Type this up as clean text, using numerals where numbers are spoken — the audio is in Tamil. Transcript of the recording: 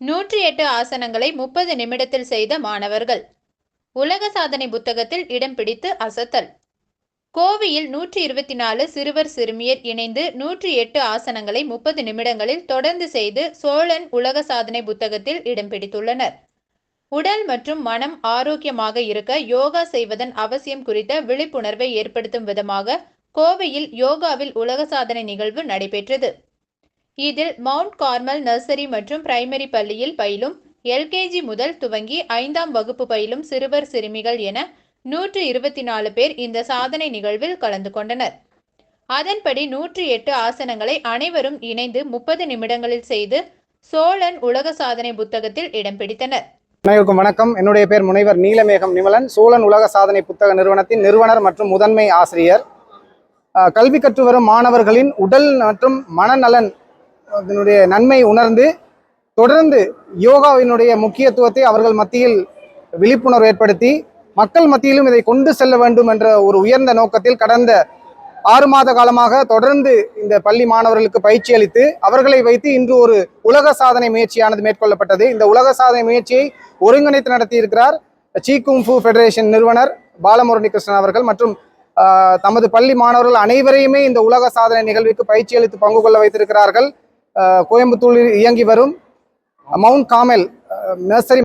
108 ஆசனங்களை 30 நிமிடத்தில் செய்த மாணவர்கள். உலக சாதனை புத்தகத்தில் இடம் பிடித்து அசத்தல். கோவையில் 124 சிறுவர் சிறுமியர் இணைந்து 108 ஆசனங்களை 30 நிமிடங்களில் தொடர்ந்து செய்து சோழன் உலக சாதனை புத்தகத்தில் இடம் பிடித்துள்ளனர். உடல் மற்றும் மனம் ஆரோக்கியமாக இருக்க யோகா செய்வதன் அவசியம் குறித்த விழிப்புணர்வை ஏற்படுத்தும் விதமாக கோவையில் யோகாவில் உலக சாதனை நிகழ்வு நடைபெற்றது. இதில் மவுண்ட் கார்மல் நர்சரி மற்றும் பிரைமரி பள்ளியில் பயிலும் LKG முதல் துவங்கி 5ஆம் வகுப்பு பயிலும் சிறுவர் சிறுமிகள் என 124 பேர் இந்த சாதனை நிகழ்வில் கலந்து கொண்டனர். அதன்படி 108 ஆசனங்களை அனைவரும் இணைந்து 30 நிமிடங்களில் செய்து சோழன் உலக சாதனை புத்தகத்தில் இடம் பிடித்தனர். அனைவருக்கும் வணக்கம். என்னுடைய பேர் முனைவர் நீலமேகம் நிமலன். சோழன் உலக சாதனை புத்தக நிறுவனத்தின் நிறுவனர் மற்றும் முதன்மை ஆசிரியர். கல்வி கற்று வரும் மாணவர்களின் உடல் மற்றும் மனநலன் அதனுடைய நன்மை உணர்ந்து தொடர்ந்து யோகாவினுடைய முக்கியத்துவத்தை அவர்கள் மத்தியில் விழிப்புணர்வு ஏற்படுத்தி மக்கள் மத்தியிலும் இதை கொண்டு செல்ல வேண்டும் என்ற ஒரு உயர்ந்த நோக்கத்தில் கடந்த 6 மாத காலமாக தொடர்ந்து இந்த பள்ளி மாணவர்களுக்கு பயிற்சி அளித்து அவர்களை வைத்து இன்று ஒரு உலக சாதனை முயற்சியானது மேற்கொள்ளப்பட்டது. இந்த உலக சாதனை முயற்சியை ஒருங்கிணைத்து நடத்தியிருக்கிறார் சீ குங் ஃபு ஃபெடரேஷன் நிறுவனர் பாலமுரளி கிருஷ்ணன் அவர்கள் மற்றும் தமது பள்ளி மாணவர்கள் அனைவரையுமே இந்த உலக சாதனை நிகழ்வுக்கு பயிற்சி அளித்து பங்கு கொள்ள வைத்திருக்கிறார்கள். கோயம்புத்தூரில் இயங்கி வரும் மவுண்ட் கார்மல் நர்சரி